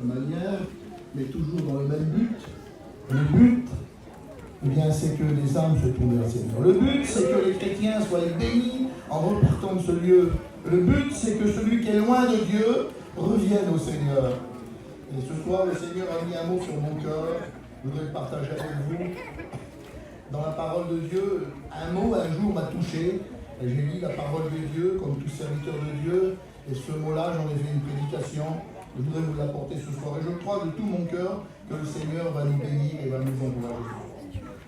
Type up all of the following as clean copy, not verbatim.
manière, mais toujours dans le même but. Le but, eh bien, c'est que les âmes se tournent vers le Seigneur. Le but, c'est que les chrétiens soient bénis en repartant de ce lieu. Le but, c'est que celui qui est loin de Dieu revienne au Seigneur. Et ce soir, le Seigneur a mis un mot sur mon cœur. Je voudrais le partager avec vous. Dans la parole de Dieu, un mot un jour m'a touché. J'ai lu la parole de Dieu comme tout serviteur de Dieu. Et ce mot-là, j'en ai fait une prédication. Je voudrais vous l'apporter ce soir. Et je crois de tout mon cœur que le Seigneur va nous bénir et va nous encourager.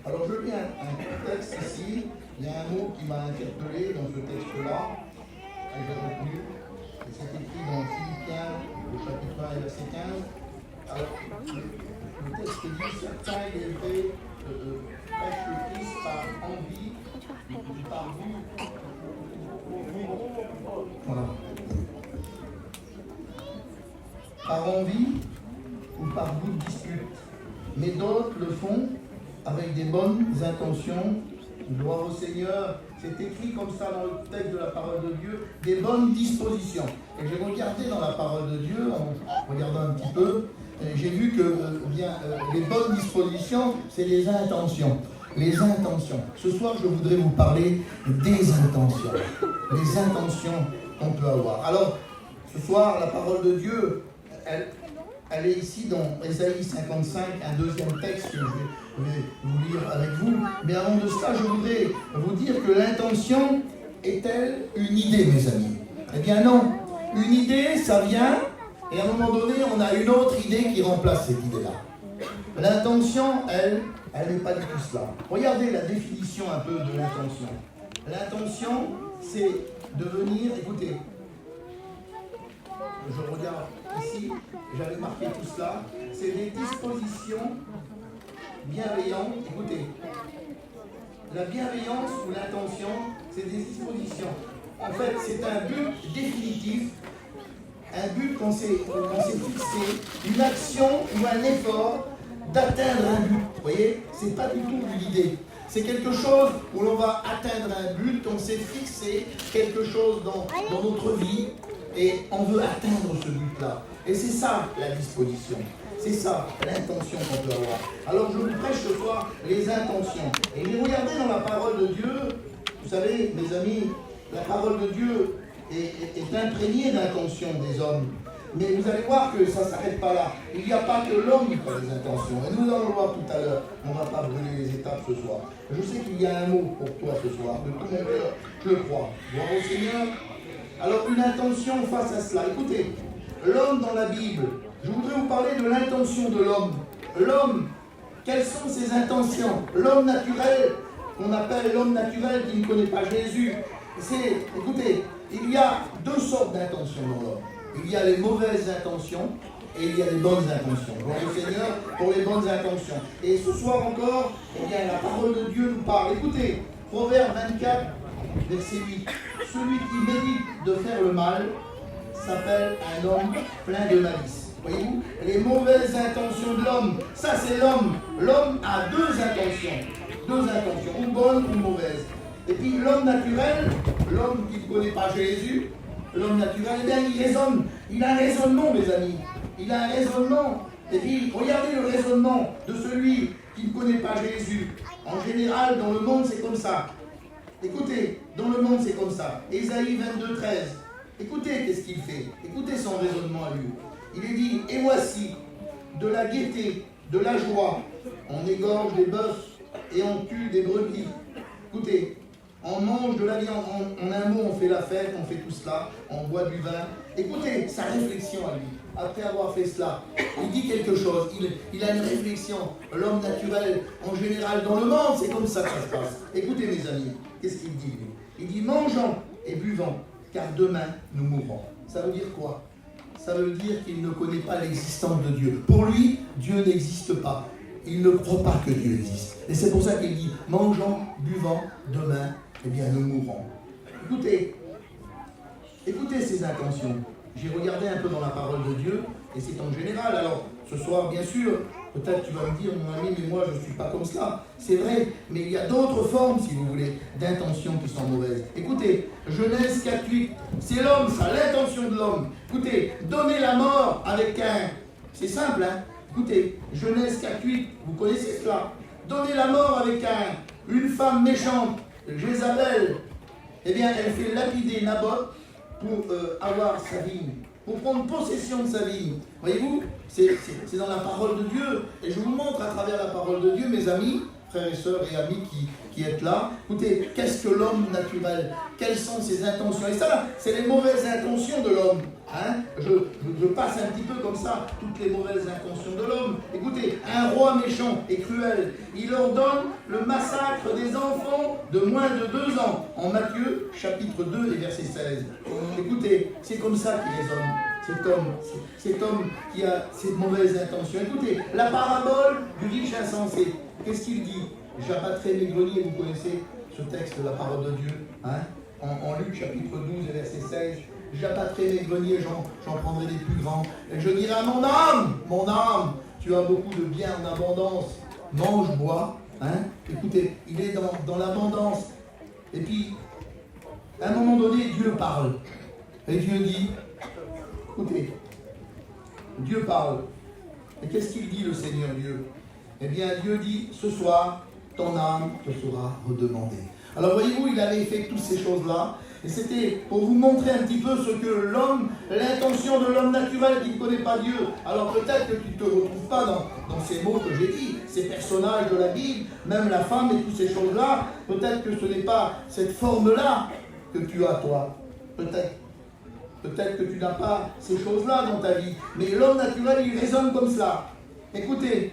Alors je lis un texte ici. Il y a un mot qui m'a interpellé dans ce texte-là. Que j'ai retenu. Et c'est écrit dans Philippiens, au chapitre 1 et verset 15. Alors, le texte dit, certains, il est vrai, prêchent le Christ par envie, par vue. Voilà. Par envie ou par goût de dispute. Mais d'autres le font avec des bonnes intentions. Gloire au Seigneur. C'est écrit comme ça dans le texte de la parole de Dieu, des bonnes dispositions. Et j'ai regardé dans la parole de Dieu, en regardant un petit peu, j'ai vu que les bonnes dispositions, c'est les intentions. Les intentions. Ce soir, je voudrais vous parler des intentions. Les intentions qu'on peut avoir. Alors, ce soir, la parole de Dieu, elle est ici dans Ésaïe 55, un deuxième texte que je vais vous lire avec vous. Mais avant de cela, je voudrais vous dire que l'intention est-elle une idée, mes amis? Eh bien non. Une idée, ça vient, et à un moment donné, on a une autre idée qui remplace cette idée-là. L'intention, elle n'est pas du tout cela. Regardez la définition un peu de l'intention. L'intention, c'est de venir, écoutez, je regarde ici, j'avais marqué tout cela, c'est des dispositions bienveillantes. Écoutez, la bienveillance ou l'intention, c'est des dispositions. En fait, c'est un but définitif, un but qu'on s'est fixé, une action ou un effort d'atteindre un but. Vous voyez, c'est pas du tout une idée. C'est quelque chose où l'on va atteindre un but, on s'est fixé quelque chose dans notre vie. Et on veut atteindre ce but-là. Et c'est ça la disposition. C'est ça l'intention qu'on peut avoir. Alors je vous prêche ce soir les intentions. Et regardez dans la parole de Dieu, vous savez, mes amis, la parole de Dieu est imprégnée d'intentions des hommes. Mais vous allez voir que ça ne s'arrête pas là. Il n'y a pas que l'homme qui a des intentions. Et nous allons le voir tout à l'heure. On ne va pas brûler les étapes ce soir. Je sais qu'il y a un mot pour toi ce soir. De tout mon cœur, je le crois. Gloire au Seigneur. Alors une intention face à cela. Écoutez, l'homme dans la Bible, je voudrais vous parler de l'intention de l'homme. L'homme, quelles sont ses intentions? L'homme naturel, qu'on appelle l'homme naturel qui ne connaît pas Jésus. Écoutez, il y a deux sortes d'intentions dans l'homme. Il y a les mauvaises intentions et il y a les bonnes intentions. Gloire au Seigneur pour les bonnes intentions. Et ce soir encore, eh bien, la parole de Dieu nous parle. Écoutez, Proverbe 24, verset 8. Celui qui médite de faire le mal s'appelle un homme plein de malice. Voyez-vous, les mauvaises intentions de l'homme, ça c'est l'homme. L'homme a deux intentions, ou bonnes ou mauvaises. Et puis l'homme naturel, l'homme qui ne connaît pas Jésus, l'homme naturel, eh bien il raisonne. Il a un raisonnement, mes amis. Il a un raisonnement. Et puis regardez le raisonnement de celui qui ne connaît pas Jésus. En général, dans le monde, c'est comme ça. Écoutez, dans le monde c'est comme ça. Ésaïe 22, 13. Écoutez qu'est-ce qu'il fait. Écoutez son raisonnement à lui. Il est dit, et voici, de la gaieté, de la joie, on égorge des bœufs et on tue des brebis. Écoutez, on mange de la viande, en un mot on fait la fête, on fait tout cela, on boit du vin. Écoutez sa réflexion à lui. Après avoir fait cela, il dit quelque chose, il a une réflexion. L'homme naturel, en général, dans le monde, c'est comme ça que ça se passe. Écoutez mes amis, qu'est-ce qu'il dit lui? Il dit, mangeons et buvons, car demain, nous mourrons. Ça veut dire quoi? Ça veut dire qu'il ne connaît pas l'existence de Dieu. Pour lui, Dieu n'existe pas. Il ne croit pas que Dieu existe. Et c'est pour ça qu'il dit, mangeons, buvons, demain, eh bien, nous mourrons. Écoutez ses intentions. J'ai regardé un peu dans la parole de Dieu, et c'est en général. Alors, ce soir, bien sûr, peut-être tu vas me dire, mon ami, mais moi, je ne suis pas comme cela. C'est vrai, mais il y a d'autres formes, si vous voulez, d'intentions qui sont mauvaises. Écoutez, Genèse 4.8, c'est l'homme, ça, l'intention de l'homme. Écoutez, donner la mort avec un C'est simple, hein. Écoutez, Genèse 4:8, vous connaissez cela. Donner la mort avec une femme méchante, Jézabel, eh bien, elle fait lapider Naboth pour avoir sa vigne, pour prendre possession de sa vigne. Voyez-vous, c'est dans la parole de Dieu. Et je vous montre à travers la parole de Dieu, mes amis, frères et sœurs et amis qui êtes là. Écoutez, qu'est-ce que l'homme naturel? Quelles sont ses intentions? Et ça, c'est les mauvaises intentions de l'homme. Hein? Je passe un petit peu comme ça toutes les mauvaises intentions de l'homme. Écoutez, un roi méchant et cruel, il ordonne le massacre des enfants de moins de 2 ans. En Matthieu, chapitre 2 et verset 16. Écoutez, c'est comme ça qu'il raisonne. Cet homme qui a ces mauvaises intentions. Écoutez, la parabole du riche insensé. Qu'est-ce qu'il dit? J'abattrai mes greniers, vous connaissez ce texte de la parole de Dieu, hein? En Luc chapitre 12 et verset 16. J'abattrai mes greniers, j'en prendrai des plus grands. Et je dirai à mon âme, tu as beaucoup de biens en abondance. Mange, bois. Hein? Écoutez, il est dans l'abondance. Et puis, à un moment donné, Dieu parle. Et Dieu dit, écoutez, Dieu parle. Et qu'est-ce qu'il dit, le Seigneur Dieu? Eh bien, Dieu dit, ce soir, ton âme te sera redemandée. Alors voyez-vous, il avait fait toutes ces choses-là. Et c'était pour vous montrer un petit peu ce que l'homme, l'intention de l'homme naturel qui ne connaît pas Dieu. Alors peut-être que tu ne te retrouves pas dans ces mots que j'ai dit, ces personnages de la Bible, même la femme et toutes ces choses-là. Peut-être que ce n'est pas cette forme-là que tu as, toi. Peut-être que tu n'as pas ces choses-là dans ta vie. Mais l'homme naturel, il raisonne comme cela. Écoutez,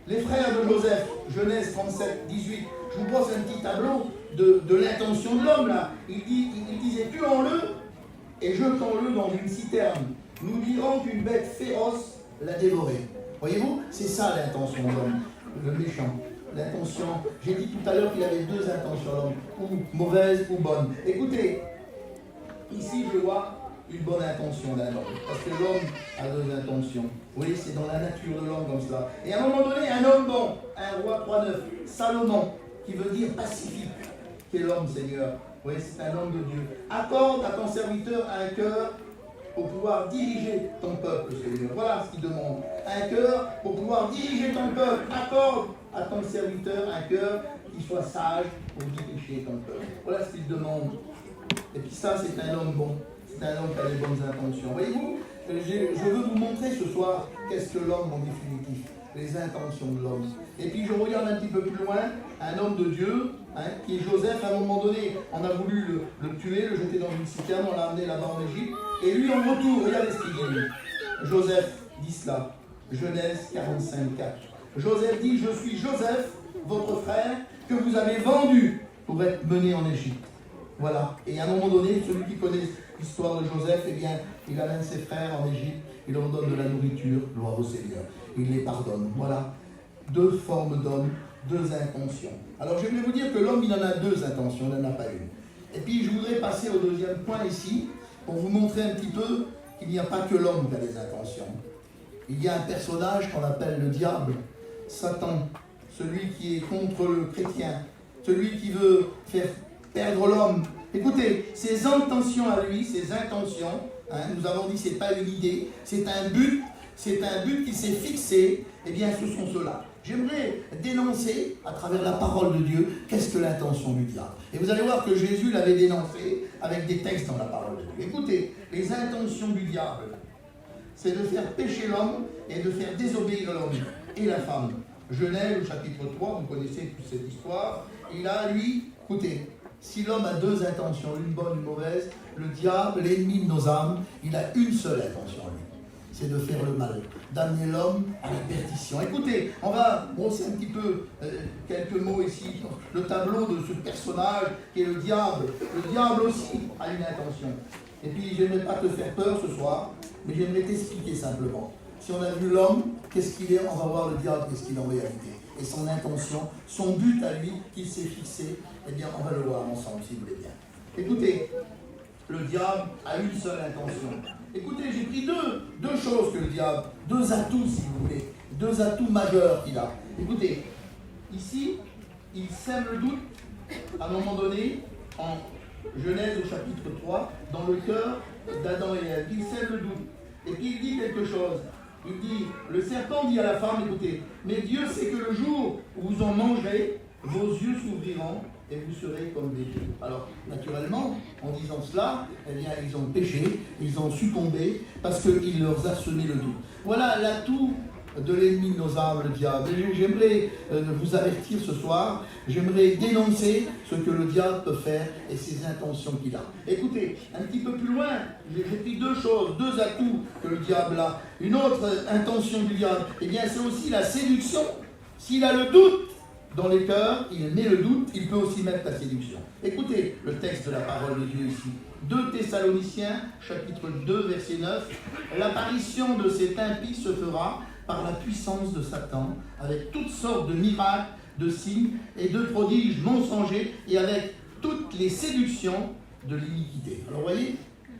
les frères de Joseph, Genèse 37, 18, je vous pose un petit tableau de l'intention de l'homme là. Il disait, tuons-le et jetons-le dans une citerne. Nous dirons qu'une bête féroce l'a dévoré. Voyez-vous, c'est ça l'intention de l'homme, le méchant. L'intention, j'ai dit tout à l'heure qu'il avait 2 intentions, l'homme, ou mauvaise ou bonne. Écoutez, ici je vois une bonne intention d'un homme, parce que l'homme a 2 intentions. Vous voyez, c'est dans la nature de l'homme comme cela. Et à un moment donné, un homme bon, un roi 3:9, Salomon, qui veut dire pacifique. Quel homme, Seigneur? Oui, c'est un homme de Dieu. Accorde à ton serviteur un cœur pour pouvoir diriger ton peuple, Seigneur. Voilà ce qu'il demande. Un cœur pour pouvoir diriger ton peuple. Accorde à ton serviteur un cœur qui soit sage pour diriger ton peuple. Voilà ce qu'il demande. Et puis ça, c'est un homme bon. C'est un homme qui a les bonnes intentions. Voyez-vous, je veux vous montrer ce soir qu'est-ce que l'homme en définitive. Les intentions de l'homme. Et puis je regarde un petit peu plus loin, un homme de Dieu, hein, qui est Joseph. À un moment donné, on a voulu le tuer, le jeter dans une citerne, on l'a amené là-bas en Égypte. Et lui, en retour, regardez ce qu'il dit. Joseph dit cela. Genèse 45, 4. Joseph dit, je suis Joseph, votre frère, que vous avez vendu pour être mené en Égypte. Voilà. Et à un moment donné, celui qui connaît l'histoire de Joseph, eh bien, il amène ses frères en Égypte, il leur donne de la nourriture, gloire au Seigneur. Il les pardonne. Voilà. 2 formes d'homme, 2 intentions. Alors, je vais vous dire que l'homme, il en a 2 intentions, il n'en a pas une. Et puis, je voudrais passer au 2e point ici, pour vous montrer un petit peu qu'il n'y a pas que l'homme qui a des intentions. Il y a un personnage qu'on appelle le diable, Satan, celui qui est contre le chrétien, celui qui veut faire perdre l'homme. Écoutez, ses intentions à lui, ses intentions, hein, nous avons dit, ce n'est pas une idée, c'est un but qu'il s'est fixé, eh bien ce sont ceux-là. J'aimerais dénoncer, à travers la parole de Dieu, qu'est-ce que l'intention du diable. Et vous allez voir que Jésus l'avait dénoncé avec des textes dans la parole de Dieu. Écoutez, les intentions du diable, c'est de faire pécher l'homme et de faire désobéir l'homme et la femme. Genèse, chapitre 3, vous connaissez toute cette histoire. Il a, lui, écoutez, si l'homme a 2 intentions, une bonne, une mauvaise, le diable, l'ennemi de nos âmes, il a une seule intention, lui. C'est de faire le mal, d'amener l'homme à la perdition. Écoutez, on va brosser un petit peu quelques mots ici, le tableau de ce personnage qui est le diable. Le diable aussi a une intention. Et puis, je n'aimerais pas te faire peur ce soir, mais j'aimerais t'expliquer simplement. Si on a vu l'homme, qu'est-ce qu'il est, on va voir le diable, qu'est-ce qu'il est en réalité. Et son intention, son but à lui, qu'il s'est fixé, eh bien, on va le voir ensemble, si vous voulez bien. Écoutez, le diable a une seule intention. Écoutez, j'ai pris deux choses que le diable, 2 atouts, si vous voulez, 2 atouts majeurs qu'il a. Écoutez, ici, il sème le doute, à un moment donné, en Genèse au chapitre 3, dans le cœur d'Adam et Ève. Il sème le doute. Et puis il dit quelque chose. Il dit, le serpent dit à la femme, écoutez, mais Dieu sait que le jour où vous en mangerez, vos yeux s'ouvriront et vous serez comme des dieux. Alors, naturellement, en disant cela, eh bien, ils ont péché, ils ont succombé parce qu'il leur a semé le doute. Voilà l'atout de l'ennemi de nos âmes, le diable. J'aimerais vous avertir ce soir, j'aimerais dénoncer ce que le diable peut faire et ses intentions qu'il a. Écoutez, un petit peu plus loin, j'ai pris deux choses, deux atouts que le diable a. Une autre intention du diable, eh bien c'est aussi la séduction. S'il a le doute dans les cœurs, il met le doute, il peut aussi mettre la séduction. Écoutez le texte de la parole de Dieu ici. 2 Thessaloniciens, chapitre 2, verset 9. L'apparition de cet impie se fera par la puissance de Satan, avec toutes sortes de miracles, de signes et de prodiges mensongers, et avec toutes les séductions de l'iniquité. Alors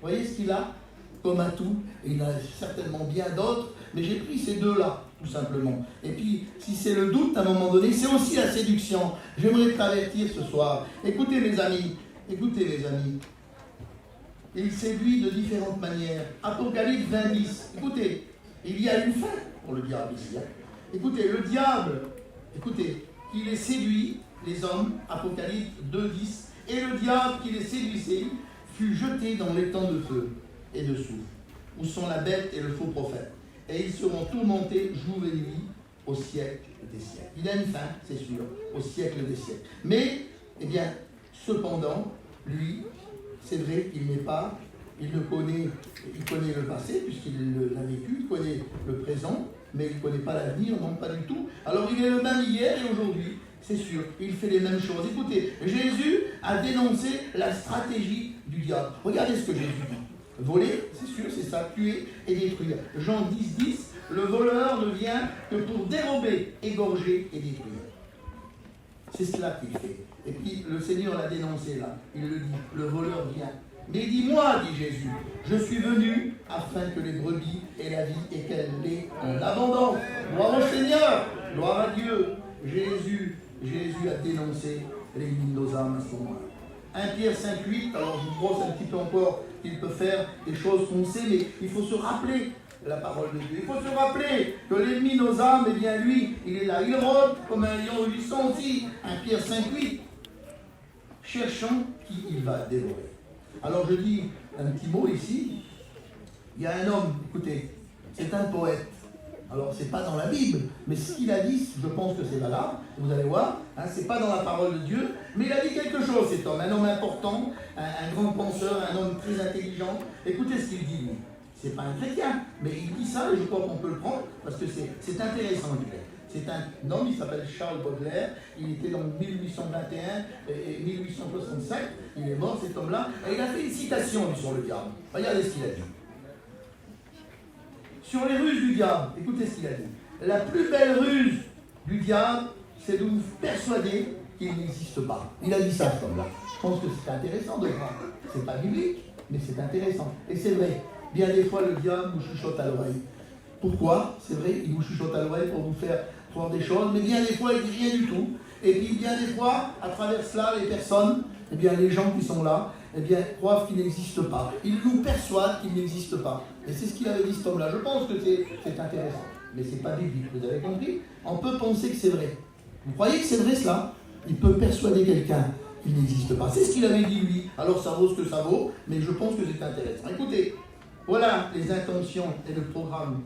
voyez ce qu'il a comme atout, et il en a certainement bien d'autres, mais j'ai pris ces deux-là, tout simplement. Et puis, si c'est le doute, à un moment donné, c'est aussi la séduction. J'aimerais t'avertir ce soir. Écoutez mes amis, il séduit de différentes manières. Apocalypse 20:10. Écoutez, il y a une fin pour le diable ici. Écoutez, le diable, qui les séduit, les hommes, Apocalypse 2:10, et le diable qui les séduisait fut jeté dans les temps de feu et de soufre, où sont la bête et le faux prophète. Et ils seront tourmentés jour et nuit au siècle des siècles. Il a une fin, c'est sûr, au siècle des siècles. Mais, eh bien, cependant, lui, c'est vrai qu'il n'est pas, il connaît le passé, puisqu'il l'a vécu, il connaît le présent, mais il ne connaît pas l'avenir, non, pas du tout. Alors il est le même hier et aujourd'hui, c'est sûr, il fait les mêmes choses. Écoutez, Jésus a dénoncé la stratégie du diable. Regardez ce que Jésus dit. Voler, c'est sûr, c'est ça, tuer et détruire. Jean 10:10, le voleur ne vient que pour dérober, égorger et détruire. C'est cela qu'il fait. Et puis le Seigneur l'a dénoncé là. Il le dit, le voleur vient. Mais dis-moi, dit Jésus, je suis venu afin que les brebis aient la vie et qu'elles l'aient en abondance. Gloire au Seigneur, gloire à Dieu. Jésus a dénoncé l'ennemi de nos âmes à ce moment-là. 1 Pierre 5:8, alors je vous brosse un petit peu encore qu'il peut faire des choses qu'on sait, mais il faut se rappeler la parole de Dieu. Il faut se rappeler que l'ennemi de nos âmes, eh bien lui, il est là, il rôde comme un lion rugissant aussi. 1 Pierre 5:8, cherchant qui il va dévorer. Alors je dis un petit mot ici. Il y a un homme, écoutez, c'est un poète. Alors c'est pas dans la Bible, mais ce qu'il a dit, je pense que c'est valable. Vous allez voir, c'est pas dans la parole de Dieu, mais il a dit quelque chose, cet homme, un homme important, un grand penseur, un homme très intelligent. Écoutez ce qu'il dit, lui. C'est pas un chrétien, mais il dit ça et je crois qu'on peut le prendre parce que c'est intéressant. C'est un homme, il s'appelle Charles Baudelaire, il était dans 1821 et 1867, il est mort cet homme-là, et il a fait une citation sur le diable. Regardez ce qu'il a dit. Sur les ruses du diable, écoutez ce qu'il a dit. La plus belle ruse du diable, c'est de vous persuader qu'il n'existe pas. Il a dit ça, cet homme-là. Je pense que c'est intéressant de voir. C'est pas biblique, mais c'est intéressant. Et c'est vrai, bien des fois, le diable vous chuchote à l'oreille. Pourquoi? C'est vrai, il vous chuchote à l'oreille pour vous faire croire des choses, mais bien des fois, il dit rien du tout. Et puis, bien des fois, à travers cela, les personnes, eh bien, les gens qui sont là, eh bien, croient qu'il n'existe pas. Il nous persuade qu'il n'existe pas. Et c'est ce qu'il avait dit, cet homme-là. Je pense que c'est intéressant. Mais ce n'est pas biblique, vous avez compris? On peut penser que c'est vrai. Vous croyez que c'est vrai cela? Il peut persuader quelqu'un qu'il n'existe pas. C'est ce qu'il avait dit, lui. Alors ça vaut ce que ça vaut, mais je pense que c'est intéressant. Écoutez, voilà les intentions et le programme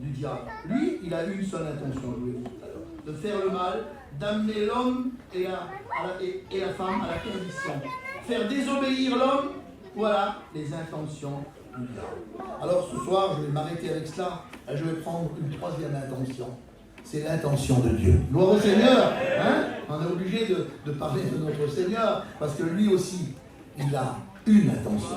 du diable. Lui, il a une seule intention, je vous l'ai dit tout à l'heure, de faire le mal, d'amener l'homme et la femme à la perdition. Faire désobéir l'homme, voilà les intentions du diable. Alors ce soir, je vais m'arrêter avec cela, et je vais prendre une troisième intention. C'est l'intention de Dieu. Gloire au Seigneur, hein? On est obligé de parler de notre Seigneur, parce que lui aussi, il a une intention.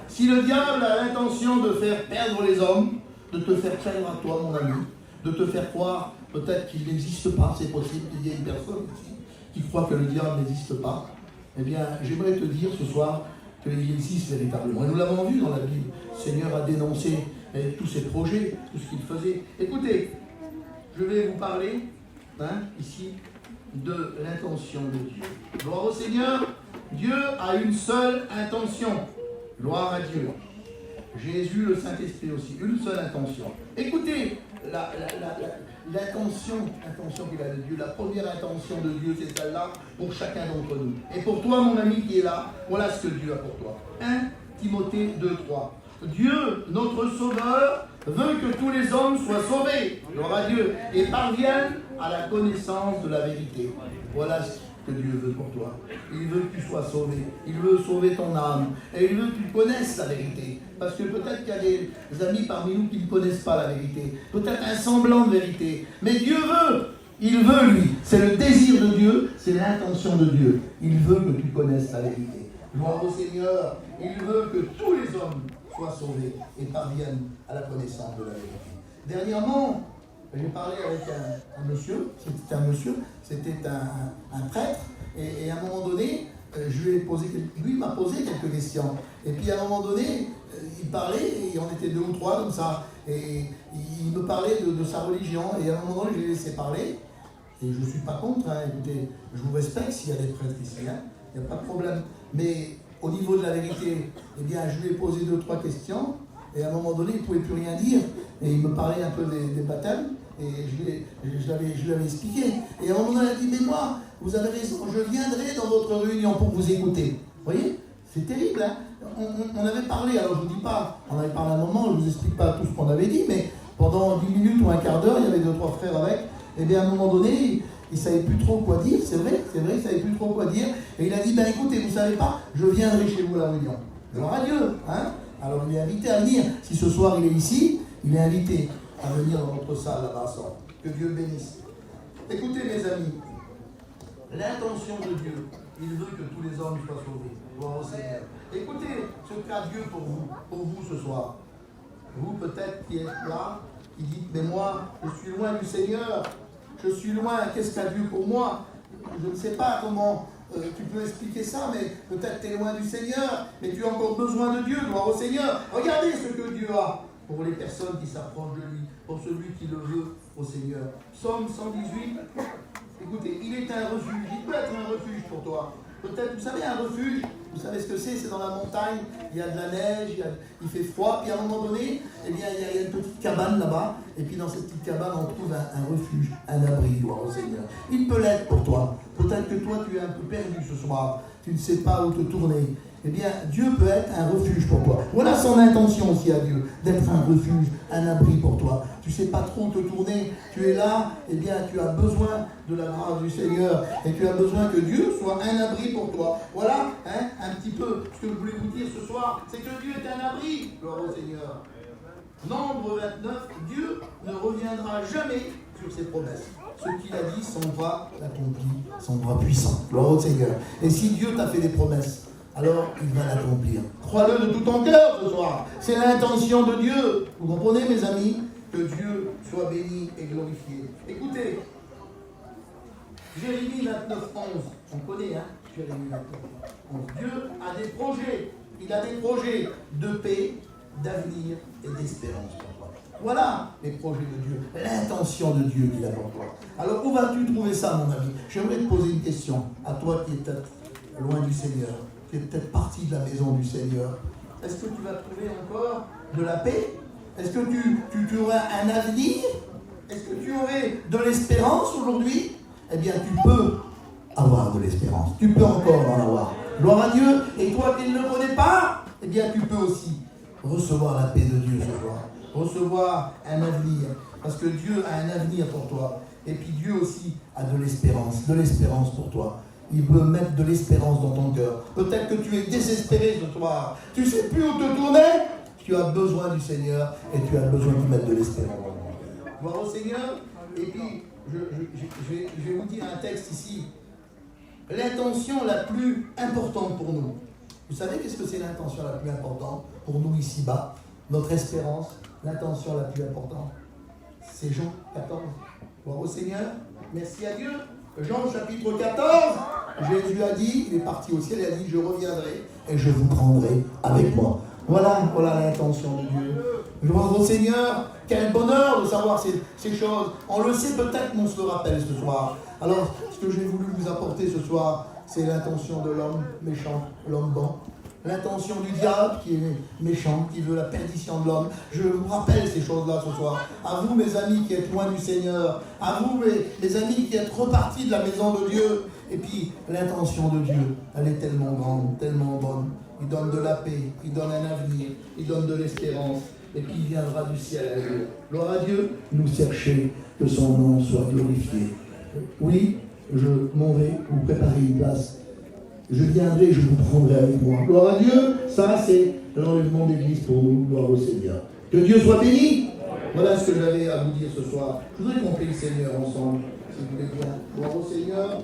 Si le diable a l'intention de faire perdre les hommes, de te faire perdre à toi, mon ami, de te faire croire peut-être qu'il n'existe pas, c'est possible qu'il y ait une personne ici qui croit que le diable n'existe pas, eh bien, j'aimerais te dire ce soir qu'il existe véritablement. Et nous l'avons vu dans la Bible. Le Seigneur a dénoncé tous ses projets, tout ce qu'il faisait. Écoutez, je vais vous parler ici de l'intention de Dieu. Gloire au Seigneur, Dieu a une seule intention. Gloire à Dieu. Jésus, le Saint-Esprit aussi. Une seule intention. Écoutez, l'intention qu'il a de Dieu, la première intention de Dieu, c'est celle-là pour chacun d'entre nous. Et pour toi, mon ami qui est là, voilà ce que Dieu a pour toi. 1 Timothée 2:3. Dieu, notre Sauveur, veut que tous les hommes soient sauvés, gloire à Dieu, et parviennent à la connaissance de la vérité. Voilà ce que Dieu veut pour toi. Il veut que tu sois sauvé. Il veut sauver ton âme. Et il veut que tu connaisses la vérité. Parce que peut-être qu'il y a des amis parmi nous qui ne connaissent pas la vérité. Peut-être un semblant de vérité. Mais Dieu veut. Il veut, lui. C'est le désir de Dieu. C'est l'intention de Dieu. Il veut que tu connaisses la vérité. Gloire au Seigneur. Il veut que tous les hommes soient sauvés et parviennent à la connaissance de la vérité. Dernièrement, j'ai parlé avec un monsieur, c'était un prêtre, et à un moment donné, lui m'a posé quelques questions. Et puis à un moment donné, il parlait, et on était 2 ou 3 comme ça, et il me parlait de sa religion, et à un moment donné, je l'ai laissé parler, et je ne suis pas contre, hein, écoutez, je vous respecte s'il y a des prêtres ici, hein, il n'y a pas de problème. Mais au niveau de la vérité, eh bien, je lui ai posé 2 ou 3 questions, et à un moment donné, il ne pouvait plus rien dire, et il me parlait un peu des baptêmes, et je l'avais expliqué. Et à un moment donné, il a dit, mais moi, vous avez raison, je viendrai dans votre réunion pour vous écouter. Vous voyez, c'est terrible, hein. On avait parlé, alors je ne vous dis pas, on avait parlé un moment, je ne vous explique pas tout ce qu'on avait dit, mais pendant 10 minutes ou un quart d'heure, il y avait 2 ou 3 frères avec, et bien à un moment donné, il ne savait plus trop quoi dire, c'est vrai, il ne savait plus trop quoi dire, et il a dit, ben écoutez, vous ne savez pas, je viendrai chez vous à la réunion. Gloire à Dieu, hein. Alors il est invité à venir, si ce soir il est ici, il est invité à venir dans notre salle là-bas, que Dieu bénisse. Écoutez mes amis, l'intention de Dieu, il veut que tous les hommes soient sauvés. Gloire au Seigneur. Écoutez ce qu'a Dieu pour vous ce soir. Vous peut-être qui êtes là, qui dites, mais moi, je suis loin du Seigneur, je suis loin, qu'est-ce qu'a Dieu pour moi? Je ne sais pas comment tu peux expliquer ça, mais peut-être tu es loin du Seigneur, mais tu as encore besoin de Dieu, gloire au Seigneur. Regardez ce que Dieu a pour les personnes qui s'approchent de lui, pour celui qui le veut au Seigneur. Psaume 118, écoutez, il est un refuge, il peut être un refuge pour toi. Peut-être, vous savez, un refuge, vous savez ce que c'est dans la montagne, il y a de la neige, il fait froid, puis à un moment donné, eh bien, il y a une petite cabane là-bas, et puis dans cette petite cabane, on trouve un refuge, un abri, gloire au Seigneur. Il peut l'être pour toi. Peut-être que toi, tu es un peu perdu ce soir, tu ne sais pas où te tourner. Eh bien, Dieu peut être un refuge pour toi. Voilà son intention aussi à Dieu, d'être un refuge, un abri pour toi. Tu ne sais pas trop où te tourner, tu es là, eh bien, tu as besoin de la grâce du Seigneur, et tu as besoin que Dieu soit un abri pour toi. Voilà, hein, un petit peu ce que je voulais vous dire ce soir, c'est que Dieu est un abri, gloire au Seigneur. Nombre 29, Dieu ne reviendra jamais sur ses promesses. Ce qu'il a dit, son bras l'accomplit, son bras puissant, gloire au Seigneur. Et si Dieu t'a fait des promesses, alors il va l'accomplir. Crois-le de tout ton cœur ce soir. C'est l'intention de Dieu. Vous comprenez, mes amis? Que Dieu soit béni et glorifié. Écoutez, Jérémie 29, 11. On connaît, hein, Jérémie 29, 11. Dieu a des projets. Il a des projets de paix, d'avenir et d'espérance pour toi. Voilà les projets de Dieu, l'intention de Dieu qu'il a pour toi. Alors, où vas-tu trouver ça, mon ami? J'aimerais te poser une question à toi qui es peut-être loin du Seigneur, qui est peut-être parti de la maison du Seigneur. Est-ce que tu vas trouver encore de la paix? Est-ce que tu auras un avenir? Est-ce que tu aurais de l'espérance aujourd'hui? Eh bien, tu peux avoir de l'espérance. Tu peux encore en avoir. Gloire à Dieu. Et toi qui ne le connais pas, eh bien, tu peux aussi recevoir la paix de Dieu ce soir. Recevoir un avenir. Parce que Dieu a un avenir pour toi. Et puis Dieu aussi a de l'espérance pour toi. Il veut mettre de l'espérance dans ton cœur. Peut-être que tu es désespéré ce soir. Tu ne sais plus où te tourner. Tu as besoin du Seigneur et tu as besoin de mettre de l'espérance. Gloire au Seigneur. Et puis, je vais vous dire un texte ici. L'intention la plus importante pour nous. Vous savez qu'est-ce que c'est l'intention la plus importante pour nous ici-bas? Notre espérance, l'intention la plus importante. C'est Jean 14. Gloire au Seigneur. Merci à Dieu. Jean chapitre 14, Jésus a dit, il est parti au ciel, il a dit, je reviendrai et je vous prendrai avec moi. Voilà l'intention de Dieu. Gloire au Seigneur, quel bonheur de savoir ces choses. On le sait peut-être, mais on se le rappelle ce soir. Alors, ce que j'ai voulu vous apporter ce soir, c'est l'intention de l'homme méchant, l'homme bon. l'intention du diable qui est méchant, qui veut la perdition de l'homme. Je vous rappelle ces choses-là ce soir. À vous, mes amis qui êtes loin du Seigneur, à vous, mes amis qui êtes repartis de la maison de Dieu. Et puis, l'intention de Dieu, elle est tellement grande, tellement bonne. Il donne de la paix, il donne un avenir, il donne de l'espérance. Et puis, il viendra du ciel à Dieu. Gloire à Dieu, nous chercher que son nom soit glorifié. Oui, je m'en vais vous préparer une place. Je viendrai, je vous prendrai avec moi. Gloire à Dieu, ça c'est l'enlèvement d'église pour nous. Gloire au Seigneur. Que Dieu soit béni. Voilà ce que j'avais à vous dire ce soir. Je voudrais qu'on prie le Seigneur ensemble, si vous voulez bien. Gloire au Seigneur.